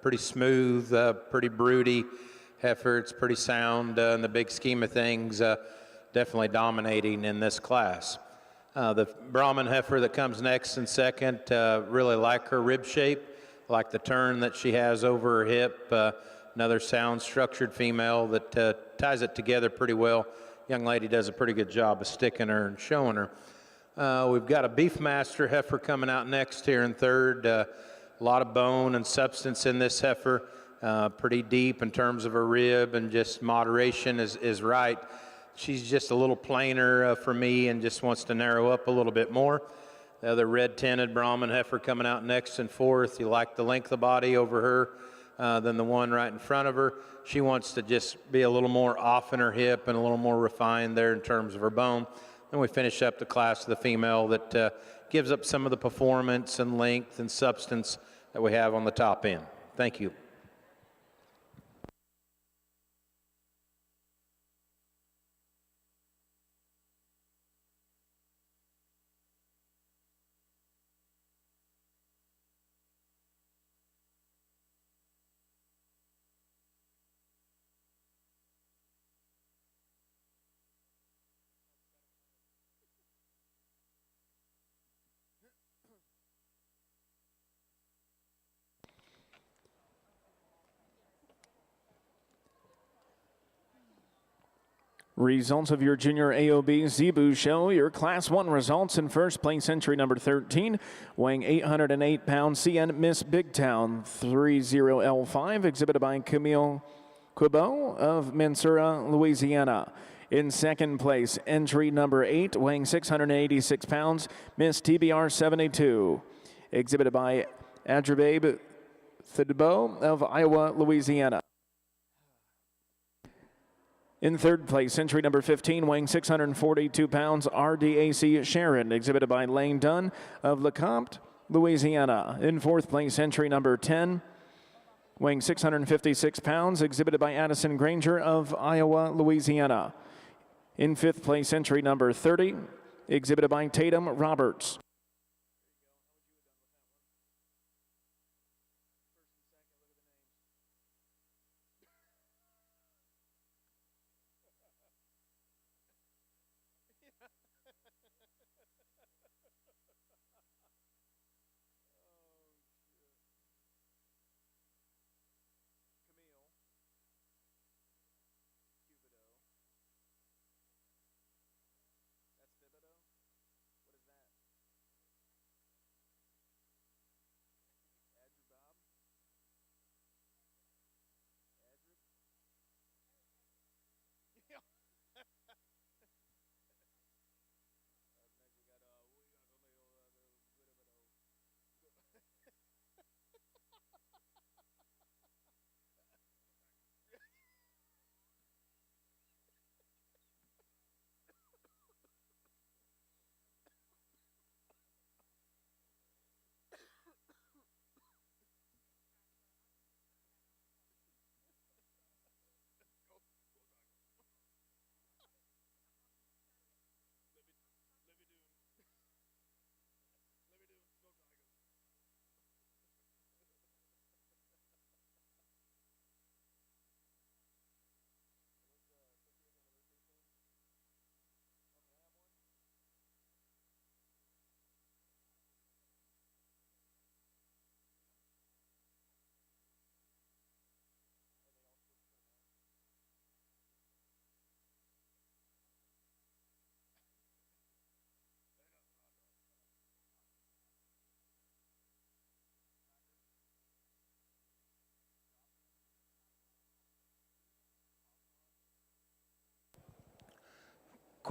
pretty smooth, pretty broody heifer. It's pretty sound in the big scheme of things, definitely dominating in this class. The Brahman heifer that comes next in second, really like her rib shape, like the turn that she has over her hip. Another sound, structured female that ties it together pretty well. Young lady does a pretty good job of sticking her and showing her. We've got a Beefmaster heifer coming out next here in third. A lot of bone and substance in this heifer, pretty deep in terms of her rib, and just moderation is right. She's just a little plainer for me and just wants to narrow up a little bit more. The other red-tinted Brahman heifer coming out next and fourth. You like the length of body over her than the one right in front of her. She wants to just be a little more off in her hip and a little more refined there in terms of her bone. Then we finish up the class of the female that gives up some of the performance and length and substance that we have on the top end. Thank you. Results of your junior AOB Zebu show. Your Class 1 results: in first place, entry number 13, weighing 808 pounds, CN Miss Big Town 30L5, exhibited by Camille Quibot of Mensura, Louisiana. In second place, entry number 8, weighing 686 pounds, Miss TBR 72, exhibited by Adrababe Thidbo of Iowa, Louisiana. In third place, entry number 15, weighing 642 pounds, RDAC Sharon, exhibited by Lane Dunn of LeCompte, Louisiana. In fourth place, entry number 10, weighing 656 pounds, exhibited by Addison Granger of Iowa, Louisiana. In fifth place, entry number 30, exhibited by Tatum Roberts.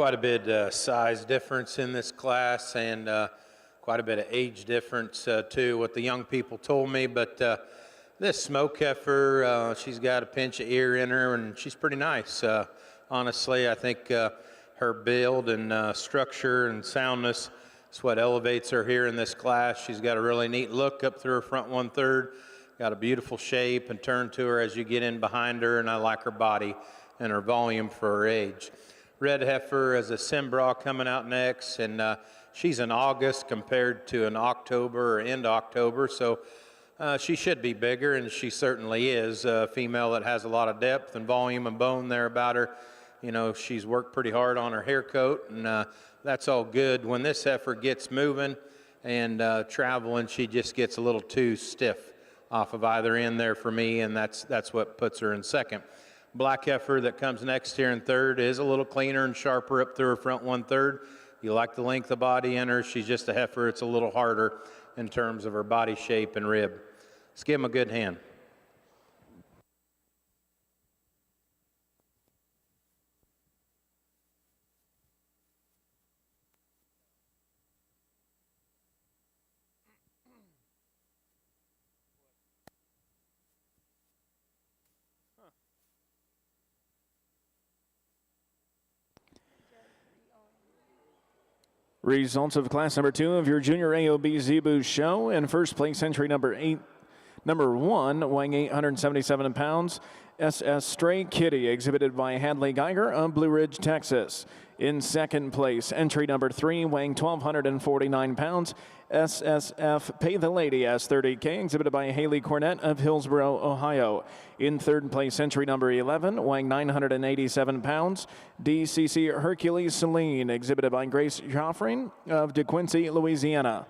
quite a bit size difference in this class, and quite a bit of age difference too, what the young people told me. But this smoke heifer, she's got a pinch of ear in her, and she's pretty nice. Honestly, I think her build and structure and soundness is what elevates her here in this class. She's got a really neat look up through her front 1/3, got a beautiful shape and turn to her as you get in behind her, and I like her body and her volume for her age. Red heifer is a Simbra coming out next, and she's in August compared to an October or end October, so she should be bigger, and she certainly is. A female that has a lot of depth and volume and bone there about her. You know, she's worked pretty hard on her hair coat, and that's all good. When this heifer gets moving and traveling, she just gets a little too stiff off of either end there for me, and that's what puts her in second. Black heifer that comes next here in third is a little cleaner and sharper up through her front 1/3. You like the length of body in her. She's just a heifer. It's a little harder in terms of her body shape and rib. Let's give them a good hand. Results of class number 2 of your junior AOB Zebu show. In first place, entry number 1, weighing 877 pounds, SS Stray Kitty, exhibited by Hadley Geiger of Blue Ridge, Texas. In second place, entry number 3, weighing 1,249 pounds, SSF Pay the Lady S30K, exhibited by Haley Cornett of Hillsboro, Ohio. In third place, entry number 11, weighing 987 pounds, DCC Hercules Celine, exhibited by Grace Joffrin of DeQuincy, Louisiana.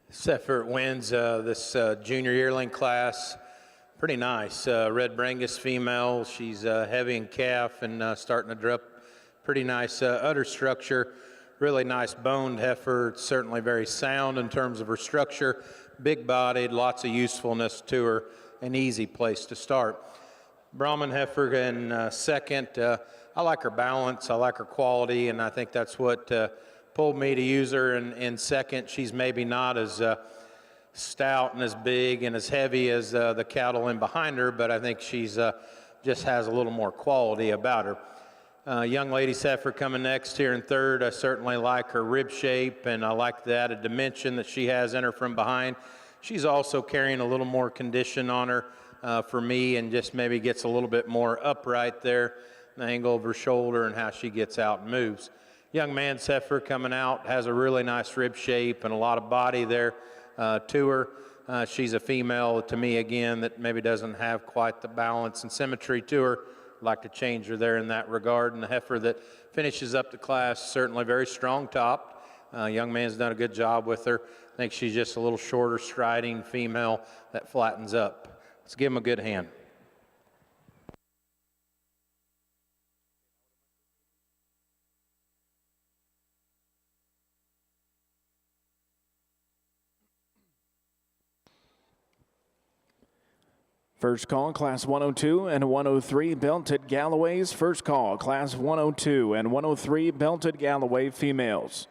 This effort wins this junior yearling class Pretty nice. Red Brangus female. She's heavy in calf and starting to drop. Pretty nice udder structure. Really nice boned heifer. Certainly very sound in terms of her structure. Big bodied, lots of usefulness to her. An easy place to start. Brahman heifer in second. I like her balance. I like her quality, and I think that's what pulled me to use her in second. She's maybe not as stout and as big and as heavy as the cattle in behind her, but I think she's just has a little more quality about her. Young lady's heifer coming next here in third. I certainly like her rib shape, and I like the added dimension that she has in her from behind. She's also carrying a little more condition on her for me, and just maybe gets a little bit more upright there, the angle of her shoulder and how she gets out and moves. Young man's heifer coming out has a really nice rib shape and a lot of body there to her. She's a female to me again that maybe doesn't have quite the balance and symmetry to her. I'd like to change her there in that regard. And the heifer that finishes up the class, certainly very strong top. Young man's done a good job with her. I think she's just a little shorter striding female that flattens up. Let's give him a good hand. First call, Class 102 and 103 Belted Galloways. First call, Class 102 and 103 Belted Galloway females.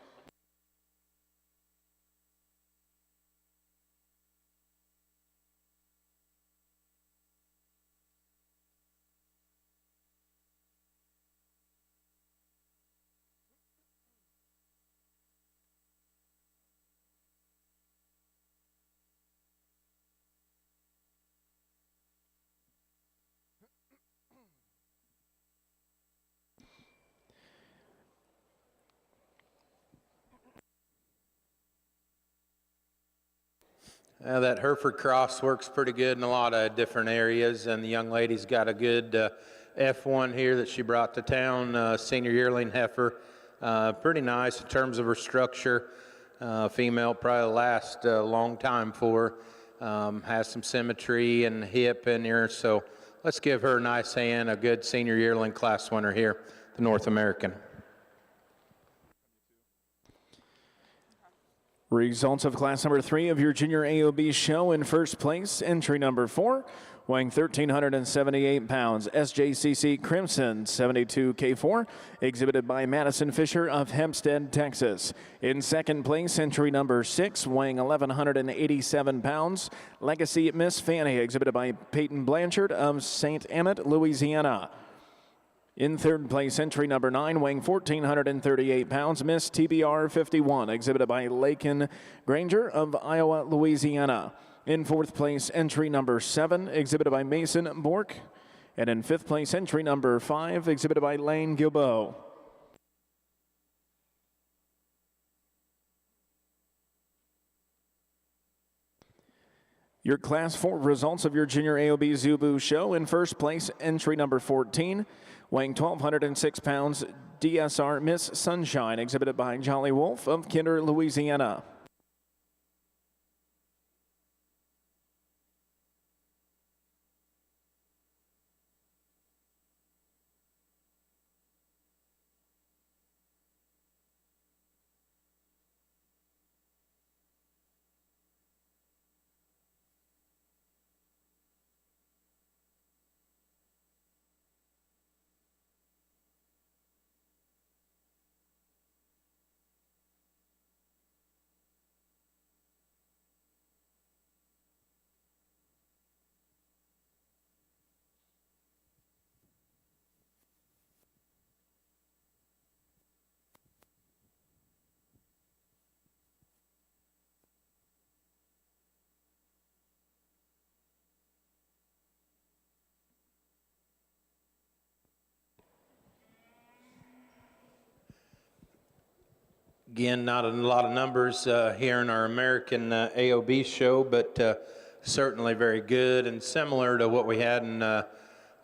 That Hereford cross works pretty good in a lot of different areas, and the young lady's got a good F1 here that she brought to town, senior yearling heifer. Pretty nice in terms of her structure. Female, probably last a long time for her. Has some symmetry and hip in here, so let's give her a nice hand, a good senior yearling class winner here, the North American. Results of class number 3 of your junior AOB show. In first place, entry number 4, weighing 1,378 pounds, SJCC Crimson 72K4, exhibited by Madison Fisher of Hempstead, Texas. In second place, entry number 6, weighing 1,187 pounds, Legacy Miss Fanny, exhibited by Peyton Blanchard of St. Emmet, Louisiana. In third place, entry number 9, weighing 1,438 pounds, Miss TBR 51, exhibited by Lakin Granger of Iowa, Louisiana. In fourth place, entry number 7, exhibited by Mason Bork. And in fifth place, entry number 5, exhibited by Lane Gilbo. Your Class 4 results of your Junior AOB Zebu show. In first place, entry number 14, weighing 1,206 pounds, DSR Miss Sunshine, exhibited by Jolly Wolf of Kinder, Louisiana. Again, not a lot of numbers here in our American AOB show, but certainly very good and similar to what we had in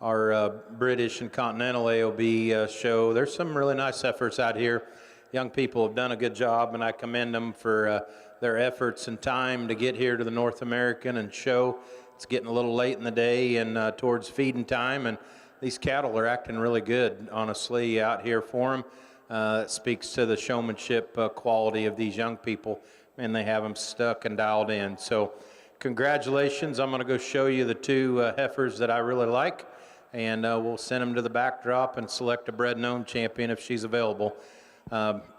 our British and Continental AOB show. There's some really nice efforts out here. Young people have done a good job, and I commend them for their efforts and time to get here to the North American and show. It's getting a little late in the day and towards feeding time, and these cattle are acting really good, honestly, out here for them. It speaks to the showmanship quality of these young people, and they have them stuck and dialed in. So congratulations. I'm going to go show you the two heifers that I really like, and we'll send them to the backdrop and select a bred and owned champion if she's available.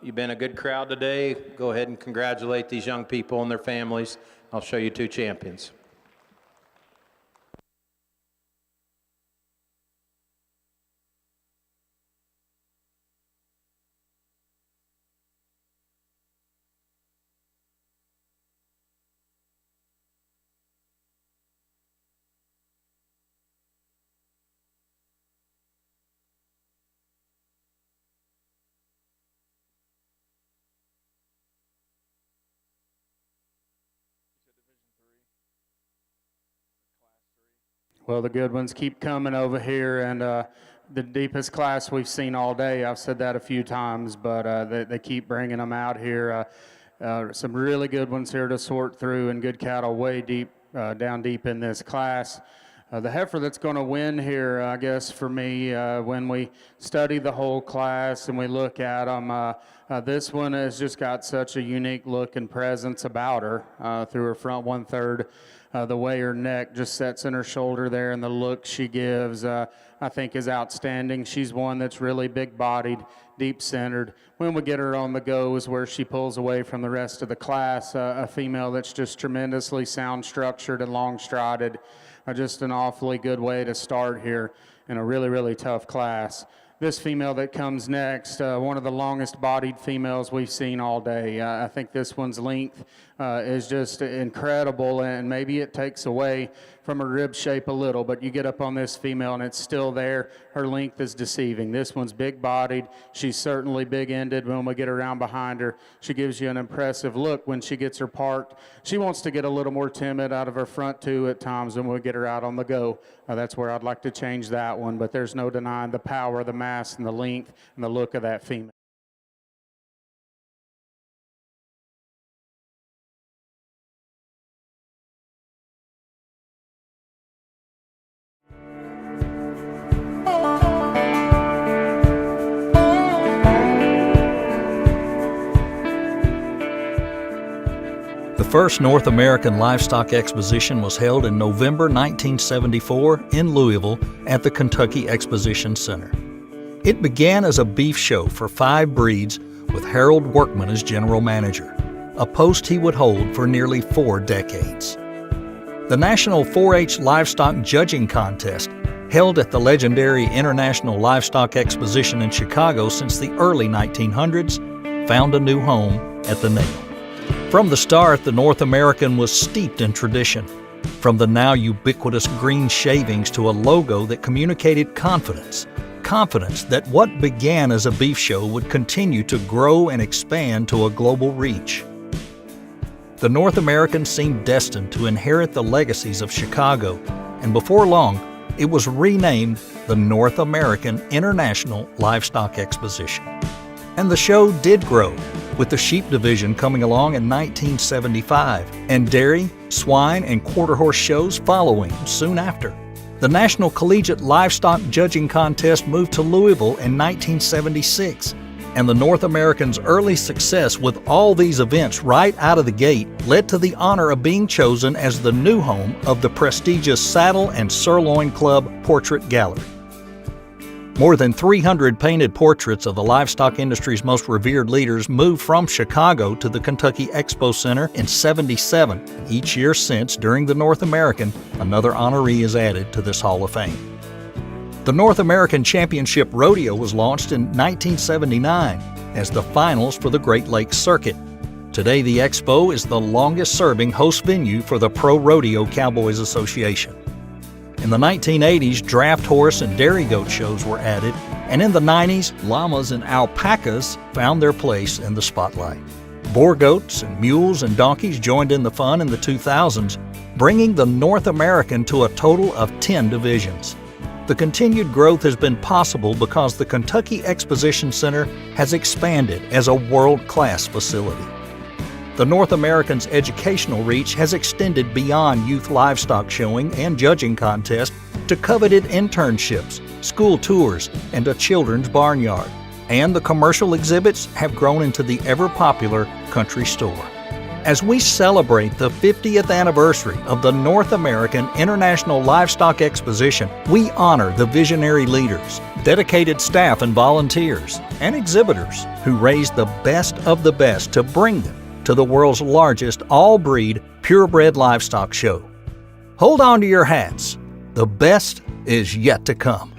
You've been a good crowd today. Go ahead and congratulate these young people and their families. I'll show you two champions. Well, the good ones keep coming over here, and the deepest class we've seen all day. I've said that a few times, but they keep bringing them out here. Some really good ones here to sort through, and good cattle way deep, down deep in this class. The heifer that's going to win here, I guess for me, when we study the whole class and we look at them, this one has just got such a unique look and presence about her through her front 1/3. The way her neck just sets in her shoulder there and the look she gives, I think is outstanding. She's one that's really big-bodied, deep-centered. When we get her on the go is where she pulls away from the rest of the class, a female that's just tremendously sound-structured and long-strided. Just an awfully good way to start here in a really, really tough class. This female that comes next, one of the longest bodied females we've seen all day. I think this one's length is just incredible, and maybe it takes away from her rib shape a little, but you get up on this female and it's still there. Her length is deceiving. This one's big bodied. She's certainly big ended when we get around behind her. She gives you an impressive look when she gets her parked. She wants to get a little more timid out of her front too at times when we get her out on the go. That's where I'd like to change that one, but there's no denying the power, the mass, and the length and the look of that female. The first North American Livestock Exposition was held in November 1974 in Louisville at the Kentucky Exposition Center. It began as a beef show for 5 breeds with Harold Workman as general manager, a post he would hold for nearly 4 decades. The National 4-H Livestock Judging Contest, held at the legendary International Livestock Exposition in Chicago since the early 1900s, found a new home at the NAILE. From the start, the North American was steeped in tradition, from the now ubiquitous green shavings to a logo that communicated confidence that what began as a beef show would continue to grow and expand to a global reach. The North American seemed destined to inherit the legacies of Chicago, and before long, it was renamed the North American International Livestock Exposition. And the show did grow, with the sheep division coming along in 1975, and dairy, swine, and quarter horse shows following soon after. The National Collegiate Livestock Judging Contest moved to Louisville in 1976, and the North American's early success with all these events right out of the gate led to the honor of being chosen as the new home of the prestigious Saddle and Sirloin Club Portrait Gallery. More than 300 painted portraits of the livestock industry's most revered leaders moved from Chicago to the Kentucky Expo Center in '77. Each year since, during the North American, another honoree is added to this Hall of Fame. The North American Championship Rodeo was launched in 1979 as the finals for the Great Lakes Circuit. Today, the Expo is the longest-serving host venue for the Pro Rodeo Cowboys Association. In the 1980s, draft horse and dairy goat shows were added, and in the 90s, llamas and alpacas found their place in the spotlight. Boar goats and mules and donkeys joined in the fun in the 2000s, bringing the North American to a total of 10 divisions. The continued growth has been possible because the Kentucky Exposition Center has expanded as a world-class facility. The North American's educational reach has extended beyond youth livestock showing and judging contests to coveted internships, school tours, and a children's barnyard. And the commercial exhibits have grown into the ever-popular country store. As we celebrate the 50th anniversary of the North American International Livestock Exposition, we honor the visionary leaders, dedicated staff and volunteers, and exhibitors who raised the best of the best to bring them to the world's largest all-breed, purebred livestock show. Hold on to your hats. The best is yet to come.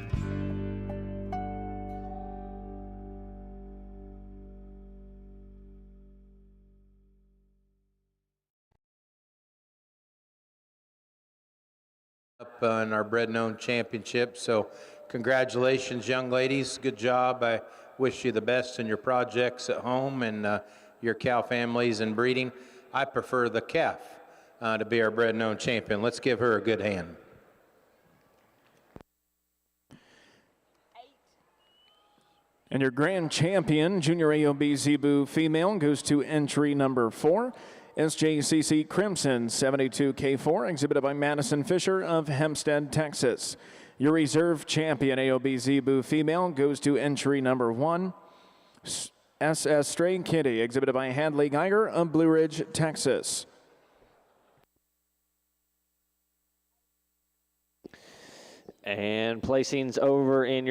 Up in our Bred and Owned Championship. So congratulations, young ladies. Good job. I wish you the best in your projects at home and your cow families and breeding. I prefer the calf to be our Bred and Owned champion. Let's give her a good hand. And your grand champion, Junior AOB Zebu female, goes to entry number 4. SJCC Crimson 72K4, exhibited by Madison Fisher of Hempstead, Texas. Your reserve champion, AOB Zebu female, goes to entry number 1. SS Stray Kitty, exhibited by Hadley Geiger of Blue Ridge, Texas. And placings over in your